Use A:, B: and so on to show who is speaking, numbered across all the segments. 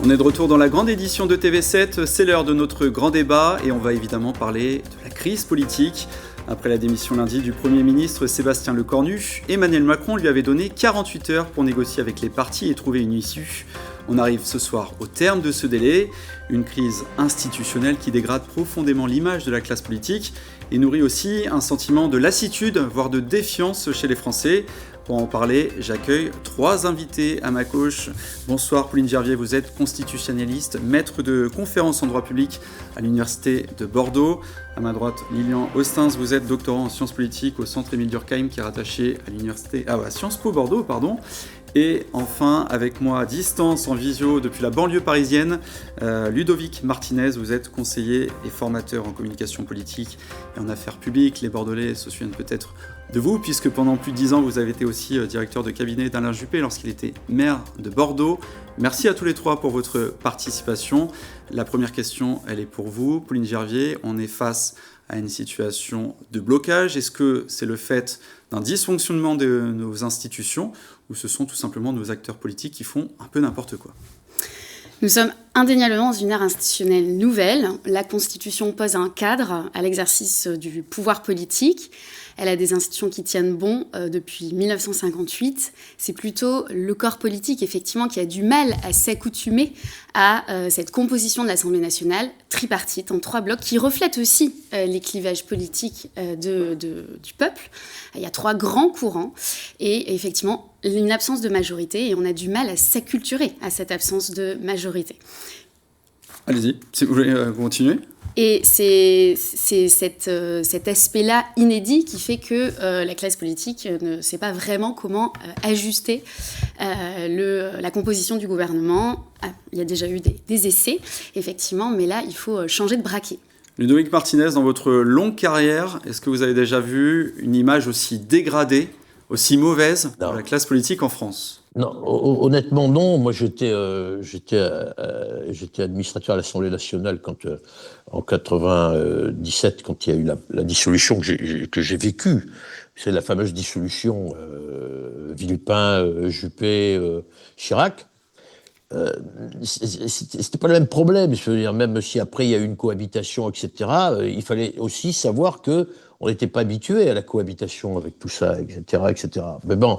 A: On est de retour dans la grande édition de TV7, c'est l'heure de notre grand débat et on va évidemment parler de la crise politique. Après la démission lundi du Premier ministre Sébastien Lecornu, Emmanuel Macron lui avait donné 48 heures pour négocier avec les partis et trouver une issue. On arrive ce soir au terme de ce délai, une crise institutionnelle qui dégrade profondément l'image de la classe politique et nourrit aussi un sentiment de lassitude, voire de défiance chez les Français. Pour en parler, j'accueille 3 invités à ma gauche. Bonsoir Pauline Gervier, vous êtes constitutionnaliste, maître de conférences en droit public à l'Université de Bordeaux. À ma droite, Lilian Ostens, vous êtes doctorant en sciences politiques au Centre Émile Durkheim qui est rattaché à Sciences Po Bordeaux. Et enfin, avec moi à distance, en visio, depuis la banlieue parisienne, Ludovic Martinez, vous êtes conseiller et formateur en communication politique et en affaires publiques. Les Bordelais se souviennent peut-être de vous, puisque pendant plus de 10 ans, vous avez été aussi directeur de cabinet d'Alain Juppé lorsqu'il était maire de Bordeaux. Merci à tous les 3 pour votre participation. La première question, elle est pour vous. Pauline Gervier, on est face à une situation de blocage. Est-ce que c'est le fait d'un dysfonctionnement de nos institutions ou ce sont tout simplement nos acteurs politiques qui font un peu n'importe quoi ?
B: Nous sommes indéniablement dans une ère institutionnelle nouvelle. La Constitution pose un cadre à l'exercice du pouvoir politique. Elle a des institutions qui tiennent bon depuis 1958. C'est plutôt le corps politique, effectivement, qui a du mal à s'accoutumer à cette composition de l'Assemblée nationale tripartite en 3 blocs qui reflète aussi les clivages politiques du peuple. Il y a 3 grands courants et effectivement une absence de majorité et on a du mal à s'acculturer à cette absence de majorité.
A: Allez-y, si vous voulez continuer.
B: Et c'est cet aspect-là inédit qui fait que la classe politique ne sait pas vraiment comment ajuster la composition du gouvernement. Il y a déjà eu des essais, effectivement, mais là, il faut changer de braquet.
A: Ludovic Martinez, dans votre longue carrière, est-ce que vous avez déjà vu une image aussi dégradée, aussi mauvaise de la classe politique en France ?
C: Non, honnêtement non. Moi, j'étais administrateur à l'Assemblée nationale en 97, quand il y a eu la dissolution que j'ai vécue. C'est la fameuse dissolution Villepin, Juppé, Chirac. C'était pas le même problème. Je veux dire, même si après il y a eu une cohabitation, etc. Il fallait aussi savoir que on n'était pas habitué à la cohabitation avec tout ça, etc., etc. Mais bon.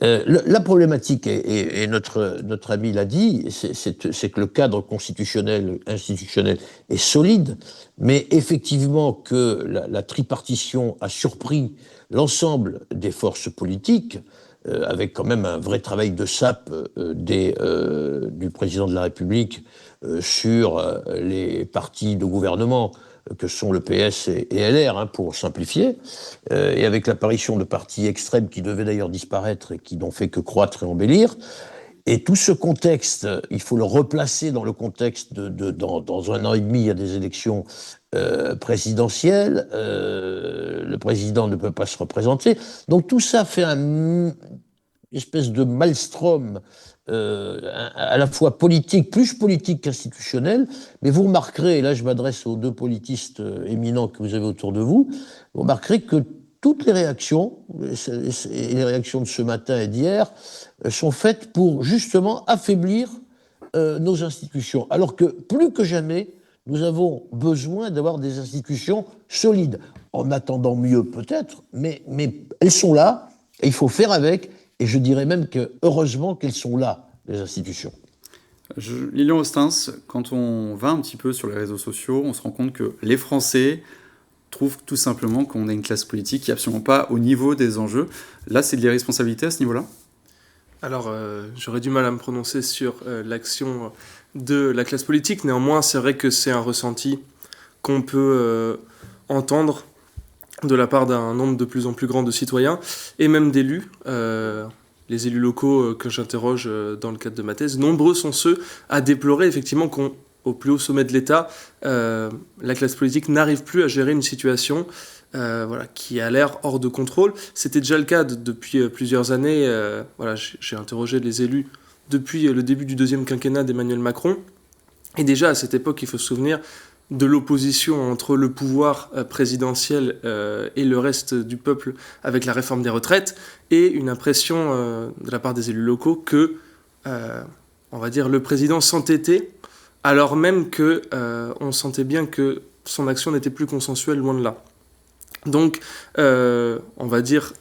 C: La problématique, et notre ami l'a dit, c'est que le cadre constitutionnel, institutionnel est solide, mais effectivement que la tripartition a surpris l'ensemble des forces politiques, avec quand même un vrai travail de sape du président de la République sur les partis de gouvernement, que sont le PS et LR, pour simplifier, et avec l'apparition de partis extrêmes qui devaient d'ailleurs disparaître et qui n'ont fait que croître et embellir. Et tout ce contexte, il faut le replacer dans le contexte dans 1 an et demi, il y a des élections présidentielles, le président ne peut pas se représenter. Donc tout ça fait une espèce de maelstrom à la fois politique, plus politique qu'institutionnel, mais vous remarquerez, et là je m'adresse aux 2 politistes éminents que vous avez autour de vous, vous remarquerez que toutes les réactions, et les réactions de ce matin et d'hier, sont faites pour justement affaiblir nos institutions, alors que plus que jamais, nous avons besoin d'avoir des institutions solides, en attendant mieux peut-être, mais elles sont là, et il faut faire avec. Et je dirais même que heureusement qu'elles sont là, les institutions.
A: Lilian Ostens, quand on va un petit peu sur les réseaux sociaux, on se rend compte que les Français trouvent tout simplement qu'on a une classe politique qui n'est absolument pas au niveau des enjeux. Là, c'est de l'irresponsabilité à ce niveau-là ?
D: Alors, j'aurais du mal à me prononcer sur l'action de la classe politique. Néanmoins, c'est vrai que c'est un ressenti qu'on peut entendre de la part d'un nombre de plus en plus grand de citoyens et même d'élus. Les élus locaux que j'interroge dans le cadre de ma thèse, nombreux sont ceux à déplorer effectivement qu'au plus haut sommet de l'État, la classe politique n'arrive plus à gérer une situation qui a l'air hors de contrôle. C'était déjà le cas depuis plusieurs années. J'ai interrogé les élus depuis le début du 2e quinquennat d'Emmanuel Macron. Et déjà à cette époque, il faut se souvenir de l'opposition entre le pouvoir présidentiel et le reste du peuple avec la réforme des retraites, et une impression de la part des élus locaux que on va dire, le président s'entêtait, alors même que on sentait bien que son action n'était plus consensuelle, loin de là. Donc, on va dire,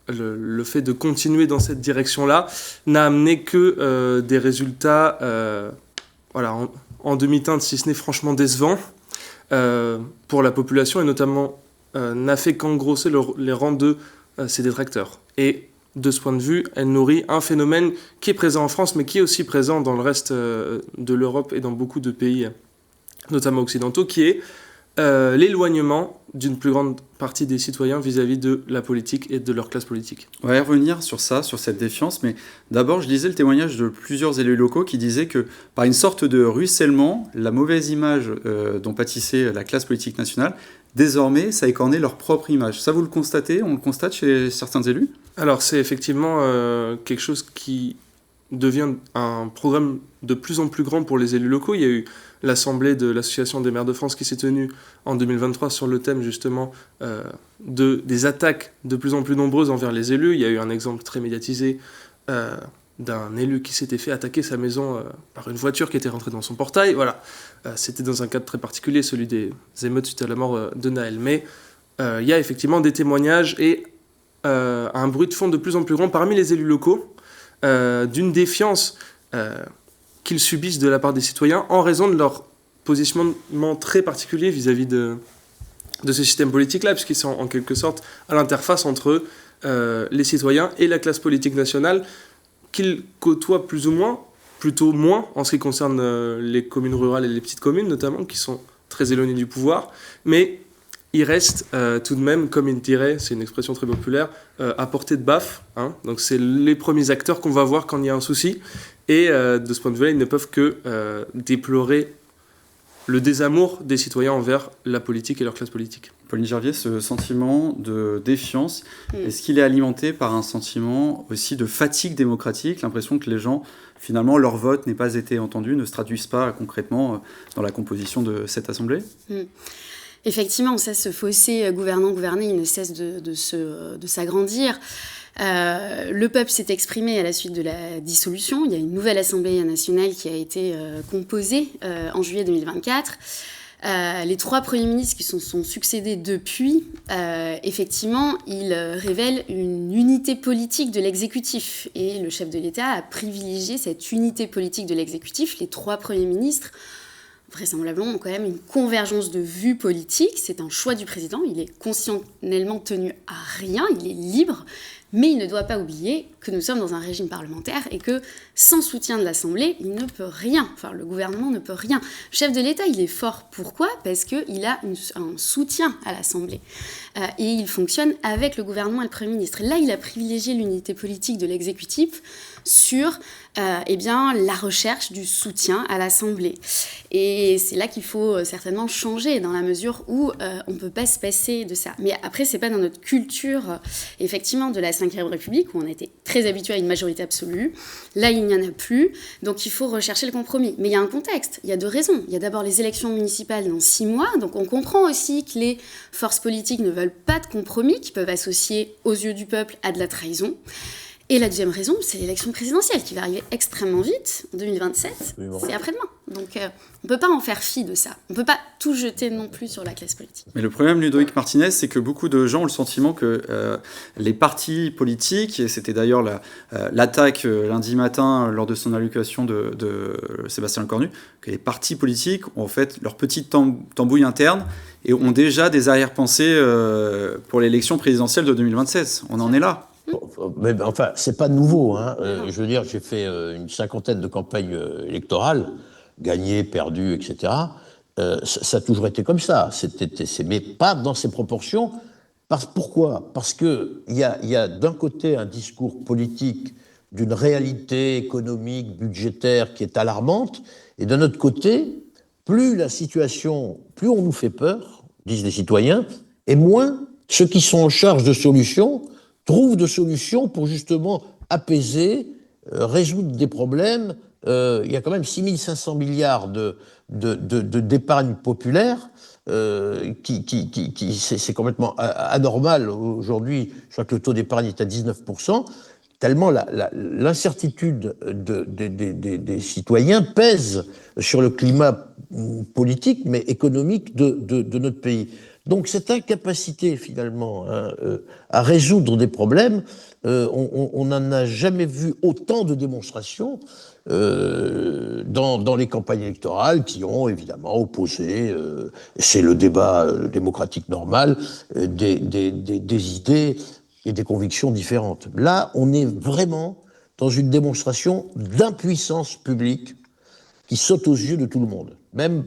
D: le fait de continuer dans cette direction-là n'a amené que des résultats voilà, en demi-teinte, si ce n'est franchement décevants pour la population, et notamment n'a fait qu'engrosser les rangs de ses détracteurs. Et de ce point de vue, elle nourrit un phénomène qui est présent en France, mais qui est aussi présent dans le reste de l'Europe et dans beaucoup de pays, notamment occidentaux, qui est l'éloignement d'une plus grande partie des citoyens vis-à-vis de la politique et de leur classe politique.
A: On va y revenir sur ça, sur cette défiance, mais d'abord je lisais le témoignage de plusieurs élus locaux qui disaient que par une sorte de ruissellement, la mauvaise image dont pâtissait la classe politique nationale, désormais ça écornait leur propre image. Ça vous le constatez, on le constate chez certains élus ?
D: Alors c'est effectivement quelque chose qui devient un programme de plus en plus grand pour les élus locaux. Il y a eu l'Assemblée de l'Association des maires de France qui s'est tenue en 2023 sur le thème justement des attaques de plus en plus nombreuses envers les élus. Il y a eu un exemple très médiatisé d'un élu qui s'était fait attaquer sa maison par une voiture qui était rentrée dans son portail. Voilà. C'était dans un cadre très particulier, celui des émeutes suite à la mort de Naël. Mais il y a effectivement des témoignages et un bruit de fond de plus en plus grand parmi les élus locaux d'une défiance qu'ils subissent de la part des citoyens en raison de leur positionnement très particulier vis-à-vis de ce système politique-là, puisqu'ils sont en quelque sorte à l'interface entre les citoyens et la classe politique nationale qu'ils côtoient plus ou moins, plutôt moins en ce qui concerne les communes rurales et les petites communes notamment, qui sont très éloignées du pouvoir, mais il reste tout de même, comme il dirait, c'est une expression très populaire, à portée de baffe. Hein. Donc c'est les premiers acteurs qu'on va voir quand il y a un souci. Et de ce point de vue-là, ils ne peuvent que déplorer le désamour des citoyens envers la politique et leur classe politique.
A: Pauline Gervier, ce sentiment de défiance, est-ce qu'il est alimenté par un sentiment aussi de fatigue démocratique, l'impression que les gens, finalement, leur vote n'ait pas été entendu, ne se traduisent pas concrètement dans la composition de cette Assemblée ?
B: Effectivement, ça, ce fossé gouvernant-gouverné, il ne cesse de s'agrandir. Le peuple s'est exprimé à la suite de la dissolution. Il y a une nouvelle Assemblée nationale qui a été composée en juillet 2024. Les 3 premiers ministres qui se sont succédés depuis, effectivement, ils révèlent une unité politique de l'exécutif. Et le chef de l'État a privilégié cette unité politique de l'exécutif. Les 3 premiers ministres, vraisemblablement, ont quand même une convergence de vues politiques. C'est un choix du président. Il est constitutionnellement tenu à rien. Il est libre. Mais il ne doit pas oublier que nous sommes dans un régime parlementaire et que sans soutien de l'Assemblée, il ne peut rien. Enfin, le gouvernement ne peut rien. Le chef de l'État, il est fort. Pourquoi ? Parce qu'il a un soutien à l'Assemblée. Et il fonctionne avec le gouvernement et le Premier ministre. Là, il a privilégié l'unité politique de l'exécutif sur la recherche du soutien à l'Assemblée. Et c'est là qu'il faut certainement changer, dans la mesure où on ne peut pas se passer de ça. Mais après, ce n'est pas dans notre culture, effectivement, de la Ve République, où on a été très habitué à une majorité absolue. Là, il n'y en a plus. Donc, il faut rechercher le compromis. Mais il y a un contexte, il y a 2 raisons. Il y a d'abord les élections municipales dans 6 mois. Donc, on comprend aussi que les forces politiques ne veulent pas de compromis, qui peuvent associer aux yeux du peuple à de la trahison. Et la deuxième raison, c'est l'élection présidentielle qui va arriver extrêmement vite, en 2027, c'est après-demain. Donc on ne peut pas en faire fi de ça. On ne peut pas tout jeter non plus sur la classe politique.
A: Mais le problème, Ludovic Martinez, c'est que beaucoup de gens ont le sentiment que les partis politiques, et c'était d'ailleurs l'attaque lundi matin lors de son allocution de Sébastien Lecornu, que les partis politiques ont en fait leur petite tambouille interne et ont déjà des arrière-pensées pour l'élection présidentielle de 2027. On en est là.
C: Mais enfin, c'est pas nouveau. Hein. Je veux dire, j'ai fait une 50aine de campagnes électorales, gagnées, perdues, etc. Ça a toujours été comme ça. Mais pas dans ces proportions. Pourquoi ? Parce qu'il y a d'un côté un discours politique d'une réalité économique, budgétaire qui est alarmante, et d'un autre côté, plus la situation, plus on nous fait peur, disent les citoyens, et moins ceux qui sont en charge de solutions trouvent de solutions pour justement apaiser, résoudre des problèmes. Il y a quand même 6 500 milliards d'épargne populaire, c'est complètement anormal. Aujourd'hui, je crois que le taux d'épargne est à 19%, tellement l'incertitude des citoyens pèse sur le climat politique, mais économique de notre pays. Donc cette incapacité finalement à résoudre des problèmes, on n'en a jamais vu autant de démonstrations dans les campagnes électorales qui ont évidemment opposé, c'est le débat démocratique normal, des idées et des convictions différentes. Là, on est vraiment dans une démonstration d'impuissance publique qui saute aux yeux de tout le monde, même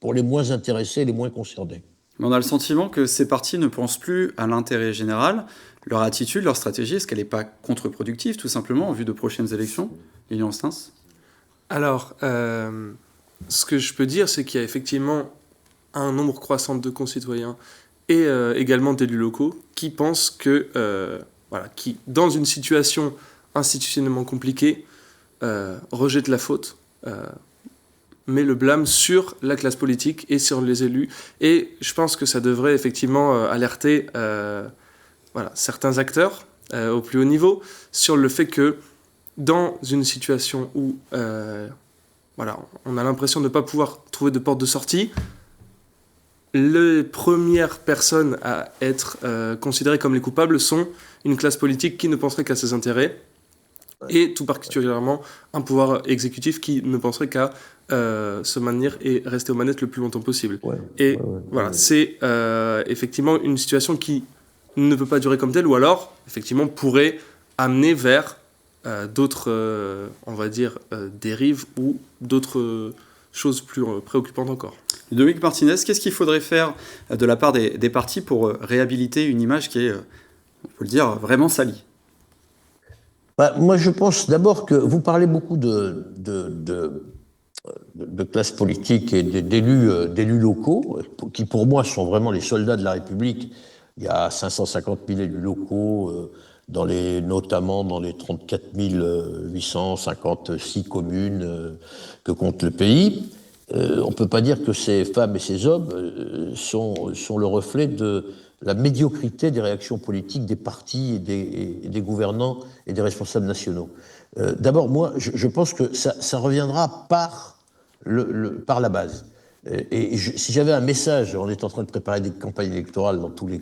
C: pour les moins intéressés, les moins concernés.
A: On a le sentiment que ces partis ne pensent plus à l'intérêt général. Leur attitude, leur stratégie, est-ce qu'elle n'est pas contre-productive, tout simplement, en vue de prochaines élections? Lilian Stins?
D: Alors, ce que je peux dire, c'est qu'il y a effectivement un nombre croissant de concitoyens et également d'élus locaux qui pensent que, qui, dans une situation institutionnellement compliquée, rejettent la faute, met le blâme sur la classe politique et sur les élus. Et je pense que ça devrait effectivement alerter certains acteurs au plus haut niveau sur le fait que dans une situation où on a l'impression de ne pas pouvoir trouver de porte de sortie, les premières personnes à être considérées comme les coupables sont une classe politique qui ne penserait qu'à ses intérêts, et tout particulièrement un pouvoir exécutif qui ne penserait qu'à se maintenir et rester aux manettes le plus longtemps possible. C'est effectivement une situation qui ne peut pas durer comme telle, ou alors effectivement pourrait amener vers d'autres, dérives ou d'autres choses plus préoccupantes encore.
A: Ludovic Martinez, qu'est-ce qu'il faudrait faire de la part des partis pour réhabiliter une image qui est, on peut le dire, vraiment salie?
C: Moi, je pense d'abord que vous parlez beaucoup de classe politique et d'élus locaux, qui pour moi sont vraiment les soldats de la République. Il y a 550 000 élus locaux, notamment dans les 34 856 communes que compte le pays. On ne peut pas dire que ces femmes et ces hommes sont le reflet de la médiocrité des réactions politiques des partis et des gouvernants et des responsables nationaux. D'abord, moi, je pense que ça reviendra par la base. Si j'avais un message, on est en train de préparer des campagnes électorales dans tous les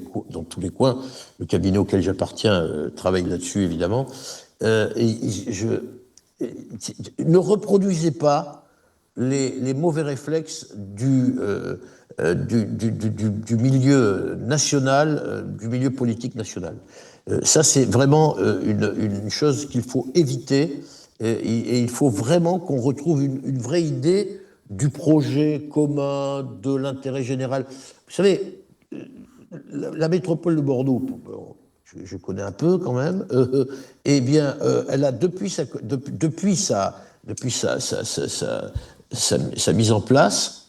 C: coins, le cabinet auquel j'appartiens travaille là-dessus, évidemment, ne reproduisez pas les mauvais réflexes du milieu national, du milieu politique national. Ça, c'est vraiment une chose qu'il faut éviter, et il faut vraiment qu'on retrouve une vraie idée du projet commun, de l'intérêt général. Vous savez, la métropole de Bordeaux, je connais un peu quand même, elle a depuis sa mise en place,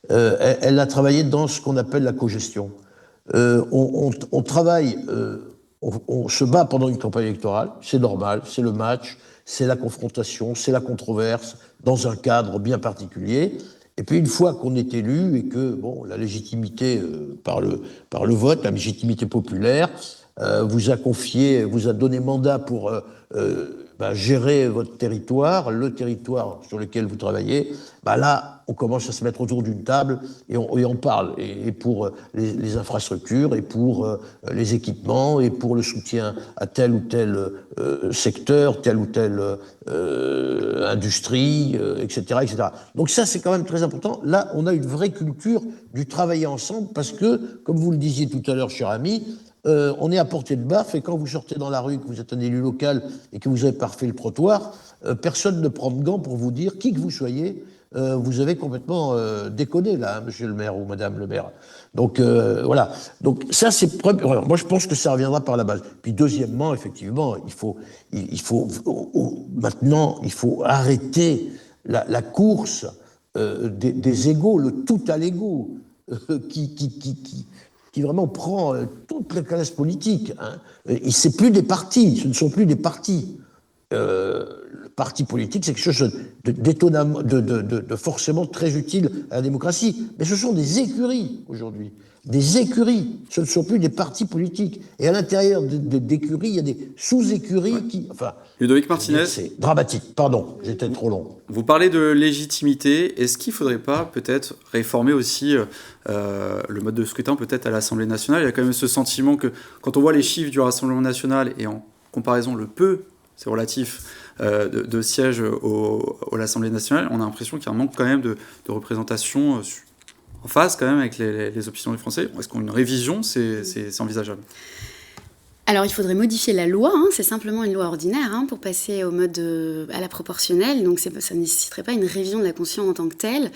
C: elle a travaillé dans ce qu'on appelle la cogestion. On travaille, on se bat pendant une campagne électorale, c'est normal, c'est le match, c'est la confrontation, c'est la controverse, dans un cadre bien particulier. Et puis une fois qu'on est élu et que la légitimité par le vote, la légitimité populaire, vous a donné mandat pour gérer votre territoire, le territoire sur lequel vous travaillez, là, on commence à se mettre autour d'une table et on parle. Et pour les infrastructures, et pour les équipements, et pour le soutien à tel ou tel secteur, telle ou telle industrie, etc., etc. Donc ça, c'est quand même très important. Là, on a une vraie culture du travailler ensemble parce que, comme vous le disiez tout à l'heure, cher ami, on est à portée de baffe, et quand vous sortez dans la rue, que vous êtes un élu local et que vous avez parfait le trottoir, personne ne prend de gants pour vous dire, qui que vous soyez, vous avez complètement déconné là, monsieur le maire ou madame le maire. Donc voilà. Donc ça, c'est moi je pense que ça reviendra par la base. Puis deuxièmement, effectivement, maintenant il faut arrêter la course des égos, le tout à l'ego, qui vraiment prend toute la classe politique. Et c'est plus des partis, ce ne sont plus des partis. parti politique, c'est quelque chose d'étonnamment, de forcément très utile à la démocratie. Mais ce sont des écuries aujourd'hui. Des écuries, ce ne sont plus des partis politiques. Et à l'intérieur d'écuries, il y a des sous-écuries qui... Enfin,
A: Ludovic Martinez,
C: c'est dramatique. Pardon, j'étais trop long.
A: vous parlez de légitimité. Est-ce qu'il ne faudrait pas peut-être réformer aussi le mode de scrutin peut-être à l'Assemblée nationale? Il y a quand même ce sentiment que quand on voit les chiffres du Rassemblement national et en comparaison le peu, c'est relatif, de sièges à l'Assemblée nationale, on a l'impression qu'il y a un manque quand même de représentation en face quand même avec les options des Français. Est-ce qu'une révision, c'est envisageable?
B: Alors, il faudrait modifier la loi, hein, c'est simplement une loi ordinaire pour passer au mode à la proportionnelle, donc ça ne nécessiterait pas une révision de la Constitution en tant que telle.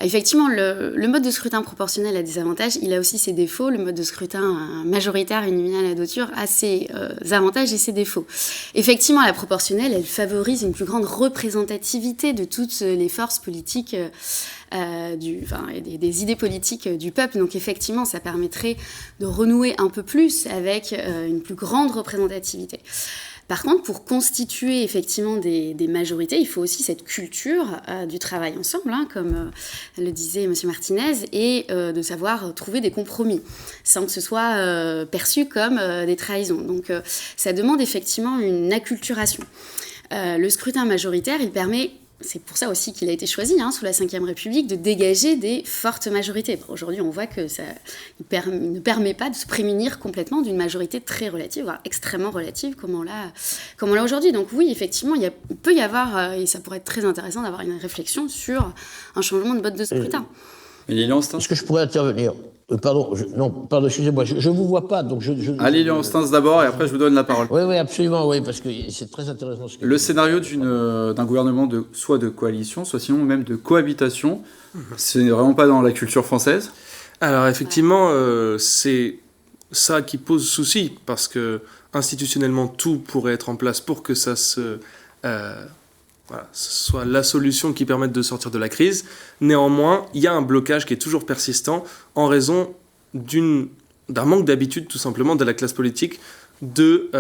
B: Effectivement, le mode de scrutin proportionnel a des avantages, il a aussi ses défauts. Le mode de scrutin majoritaire uninominal à deux tours a ses avantages et ses défauts. Effectivement, la proportionnelle, elle favorise une plus grande représentativité de toutes les forces politiques des idées politiques du peuple. Donc effectivement, ça permettrait de renouer un peu plus avec une plus grande représentativité. Par contre, pour constituer effectivement des majorités, il faut aussi cette culture du travail ensemble, comme le disait M. Martinez, et de savoir trouver des compromis, sans que ce soit perçu comme des trahisons. Donc ça demande effectivement une acculturation. Le scrutin majoritaire, il permet... C'est pour ça aussi qu'il a été choisi, sous la Ve République, de dégager des fortes majorités. Aujourd'hui, on voit que ça ne permet pas de se prémunir complètement d'une majorité très relative, voire extrêmement relative, comme on l'a aujourd'hui. Donc oui, effectivement, il peut y avoir, et ça pourrait être très intéressant d'avoir une réflexion sur un changement de mode de scrutin.
A: Lilian Ostens.
C: Est-ce que je pourrais intervenir? Pardon, excusez-moi, je ne vous vois pas, donc
A: Lilian Ostens d'abord, et après je vous donne la parole.
C: Oui, absolument, oui, parce que c'est très intéressant ce que
A: Le scénario d'un gouvernement soit de coalition, soit sinon même de cohabitation, c'est vraiment pas dans la culture française.
D: Alors effectivement, c'est ça qui pose souci, parce que institutionnellement, tout pourrait être en place pour que ça ce soit la solution qui permette de sortir de la crise. Néanmoins, il y a un blocage qui est toujours persistant en raison d'un manque d'habitude, tout simplement, de la classe politique de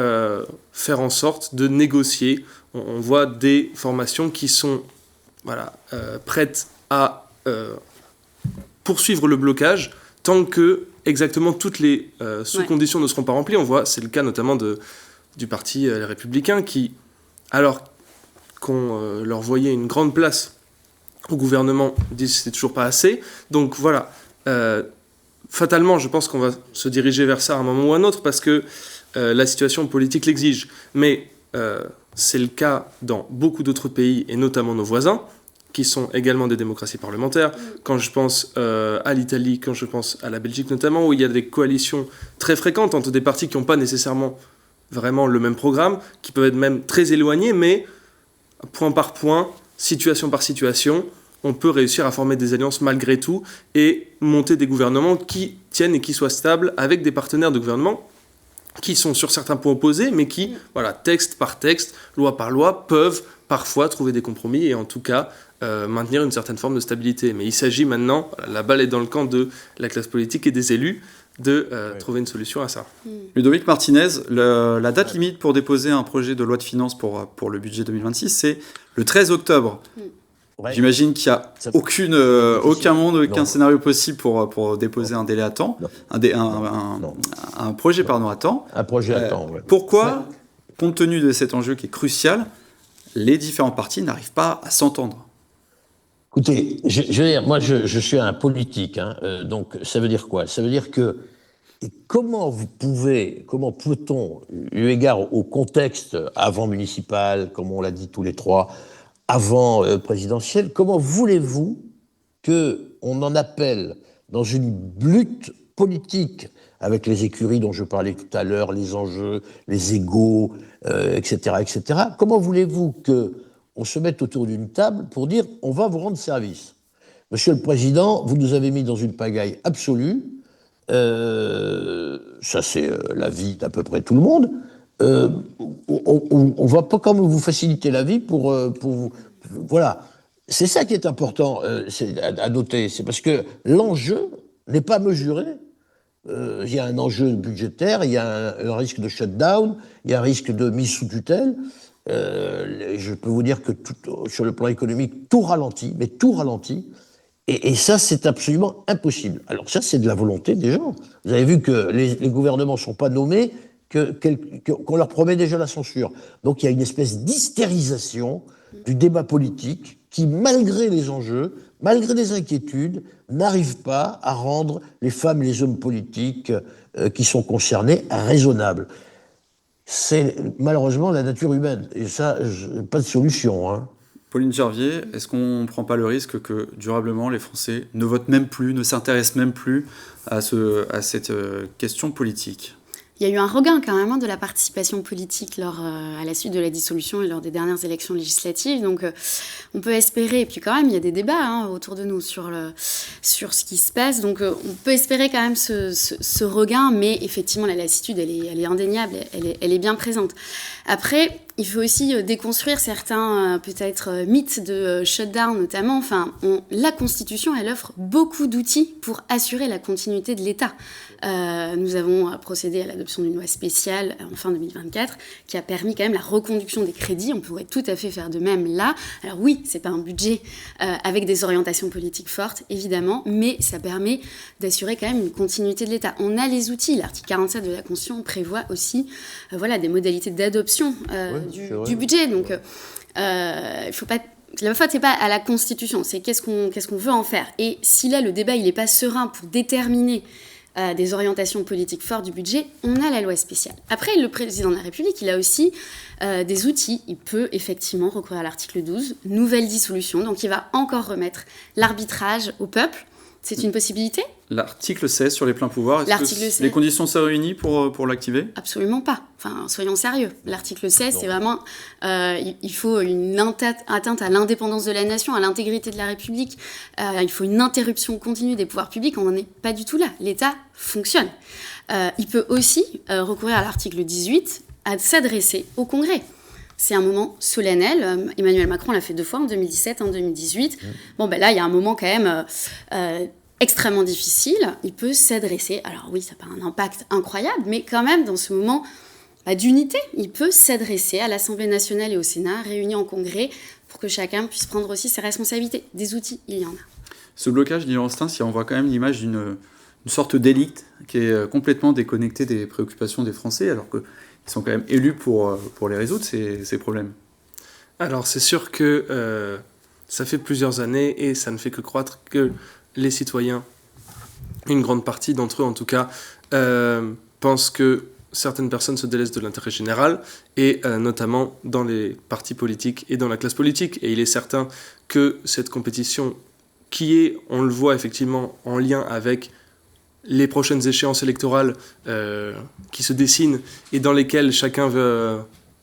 D: faire en sorte de négocier. On voit des formations qui sont prêtes à poursuivre le blocage tant que exactement toutes les sous-conditions ne seront pas remplies. On voit, c'est le cas notamment du parti Les Républicains qui, alors qu'on leur voyait une grande place au gouvernement, disent que c'est toujours pas assez. Donc voilà, fatalement, je pense qu'on va se diriger vers ça à un moment ou à un autre parce que la situation politique l'exige. Mais c'est le cas dans beaucoup d'autres pays, et notamment nos voisins, qui sont également des démocraties parlementaires. Quand je pense à l'Italie, quand je pense à la Belgique notamment, où il y a des coalitions très fréquentes entre des partis qui n'ont pas nécessairement vraiment le même programme, qui peuvent être même très éloignés, mais point par point, situation par situation, on peut réussir à former des alliances malgré tout et monter des gouvernements qui tiennent et qui soient stables avec des partenaires de gouvernement qui sont sur certains points opposés, mais qui, texte par texte, loi par loi, peuvent parfois trouver des compromis et en tout cas maintenir une certaine forme de stabilité. Mais il s'agit maintenant, la balle est dans le camp de la classe politique et des élus, de trouver une solution à ça.
A: Ludovic Martinez, la date limite pour déposer un projet de loi de finances pour le budget 2026, c'est le 13 octobre. Ouais. J'imagine qu'il n'y a aucun scénario possible pour déposer un délai à temps, un projet à temps.
C: Un projet à temps, oui.
A: Pourquoi, compte tenu de cet enjeu qui est crucial, les différents partis n'arrivent pas à s'entendre?
C: Écoutez, je veux dire, moi je suis un politique, donc ça veut dire quoi? Ça veut dire que comment peut-on, eu égard au contexte avant municipal, comme on l'a dit tous les trois, avant présidentiel, comment voulez-vous qu'on en appelle dans une lutte politique avec les écuries dont je parlais tout à l'heure, les enjeux, les égos, etc., etc. Comment voulez-vous qu'on se mette autour d'une table pour dire on va vous rendre service? Monsieur le Président, vous nous avez mis dans une pagaille absolue. Ça, c'est l'avis d'à peu près tout le monde. On va pas comme vous faciliter la vie pour vous. Voilà. C'est ça qui est important à noter. C'est parce que l'enjeu n'est pas mesuré. Il y a un enjeu budgétaire, il y a un risque de shutdown, il y a un risque de mise sous tutelle. Je peux vous dire que sur le plan économique, tout ralentit, mais tout ralentit. Et ça, c'est absolument impossible. Alors ça, c'est de la volonté des gens. Vous avez vu que les gouvernements ne sont pas nommés, qu'on leur promet déjà la censure. Donc il y a une espèce d'hystérisation du débat politique qui, malgré les enjeux, malgré les inquiétudes, n'arrive pas à rendre les femmes et les hommes politiques qui sont concernés raisonnables. C'est malheureusement la nature humaine. Et ça, pas de solution, hein.
A: Pauline Gervier, est-ce qu'on ne prend pas le risque que durablement les Français ne votent même plus, ne s'intéressent même plus à cette question politique ?
B: Il y a eu un regain quand même de la participation politique à la suite de la dissolution et lors des dernières élections législatives. Donc on peut espérer, et puis quand même il y a des débats autour de nous sur ce qui se passe. Donc on peut espérer quand même ce regain, mais effectivement la lassitude elle est indéniable, elle est bien présente. Après, il faut aussi déconstruire certains peut-être mythes de shutdown notamment. Enfin, la Constitution, elle offre beaucoup d'outils pour assurer la continuité de l'État. Nous avons procédé à l'adoption d'une loi spéciale en fin 2024 qui a permis quand même la reconduction des crédits. On pourrait tout à fait faire de même là. Alors oui, c'est pas un budget avec des orientations politiques fortes, évidemment, mais ça permet d'assurer quand même une continuité de l'État. On a les outils. L'article 47 de la Constitution prévoit aussi des modalités d'adoption du budget. Donc, il faut pas... La faute, c'est pas à la Constitution, c'est qu'est-ce qu'on veut en faire. Et si là, le débat, il n'est pas serein pour déterminer des orientations politiques fortes du budget, on a la loi spéciale. Après, le président de la République, il a aussi des outils. Il peut effectivement recourir à l'article 12, nouvelle dissolution. Donc, il va encore remettre l'arbitrage au peuple. C'est une possibilité ?
A: L'article 16 sur les pleins pouvoirs, les conditions sont réunies pour l'activer ?
B: Absolument pas. Enfin, soyons sérieux. L'article 16, c'est vraiment... il faut une atteinte à l'indépendance de la nation, à l'intégrité de la République. Il faut une interruption continue des pouvoirs publics. On n'en est pas du tout là. L'État fonctionne. Il peut aussi recourir à l'article 18, à s'adresser au Congrès. C'est un moment solennel. Emmanuel Macron l'a fait 2 fois, en 2017 et en 2018. Bon, là, il y a un moment quand même extrêmement difficile. Il peut s'adresser. Alors oui, ça n'a pas un impact incroyable, mais quand même, dans ce moment d'unité, il peut s'adresser à l'Assemblée nationale et au Sénat, réunis en congrès, pour que chacun puisse prendre aussi ses responsabilités. Des outils, il y en a.
A: Ce blocage d'Yves Rostand, on voit quand même l'image d'une sorte d'élite qui est complètement déconnectée des préoccupations des Français, alors que ils sont quand même élus pour les résoudre, ces problèmes.
D: Alors, c'est sûr que ça fait plusieurs années et ça ne fait que croître que les citoyens, une grande partie d'entre eux en tout cas, pensent que certaines personnes se délaissent de l'intérêt général et notamment dans les partis politiques et dans la classe politique. Et il est certain que cette compétition qui est, on le voit effectivement, en lien avec les prochaines échéances électorales qui se dessinent et dans lesquelles chacun veut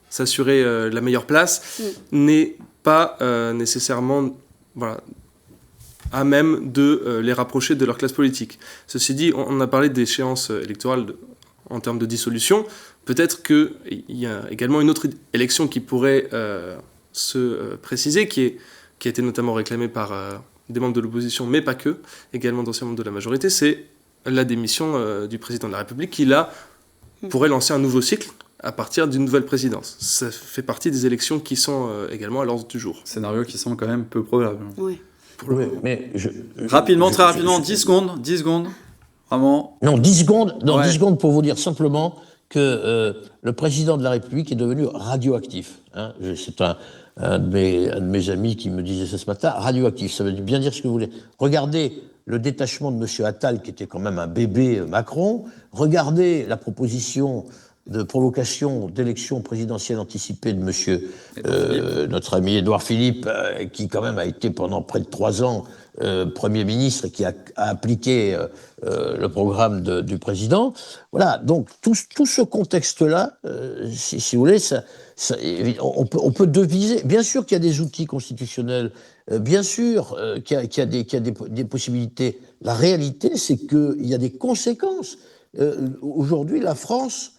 D: s'assurer la meilleure place, n'est pas nécessairement à même de les rapprocher de leur classe politique. Ceci dit, on a parlé d'échéances électorales en termes de dissolution. Peut-être qu'il y a également une autre élection qui pourrait se préciser, qui a été notamment réclamée par des membres de l'opposition, mais pas que, également d'anciens membres de la majorité, c'est la démission du président de la République qui, là, pourrait lancer un nouveau cycle à partir d'une nouvelle présidence. Ça fait partie des élections qui sont également à l'ordre du jour.
A: Scénario qui semble quand même peu probable.
B: Oui.
C: Mais
A: rapidement, très rapidement, 10 secondes, vraiment.
C: Non, 10 secondes,
A: Ouais.
C: 10 secondes pour vous dire simplement que le président de la République est devenu radioactif. Hein. C'est un de mes amis qui me disait ça ce matin. Radioactif, ça veut bien dire ce que vous voulez. Regardez le détachement de M. Attal, qui était quand même un bébé Macron. Regardez la proposition de provocation d'élection présidentielle anticipée de notre ami Édouard Philippe, qui quand même a été pendant près de 3 ans Premier ministre et qui a appliqué le programme du président. Voilà, donc tout ce contexte-là, si vous voulez, on peut deviser. Bien sûr qu'il y a des outils constitutionnels, bien sûr qu'il y a des possibilités. La réalité, c'est qu'il y a des conséquences. Aujourd'hui, la France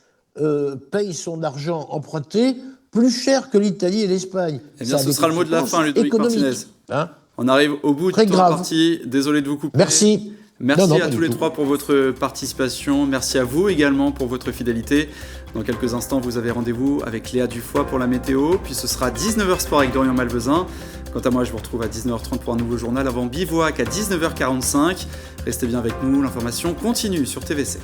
C: paye son argent emprunté plus cher que l'Italie et l'Espagne.
A: Eh bien, ce sera le mot de la fin, Ludovic Martinez.
C: Hein ?
A: On arrive au bout de
C: Très
A: ton
C: grave.
A: parti. Désolé de vous couper.
C: Merci.
A: Merci
C: Non,
A: à
C: pas
A: tous
C: du
A: les
C: tout.
A: trois pour votre participation. Merci à vous également pour votre fidélité. Dans quelques instants, vous avez rendez-vous avec Léa Dufoy pour la météo. Puis ce sera 19h Sport avec Dorian Malvezin. Quant à moi, je vous retrouve à 19h30 pour un nouveau journal avant Bivouac à 19h45. Restez bien avec nous, l'information continue sur TV7.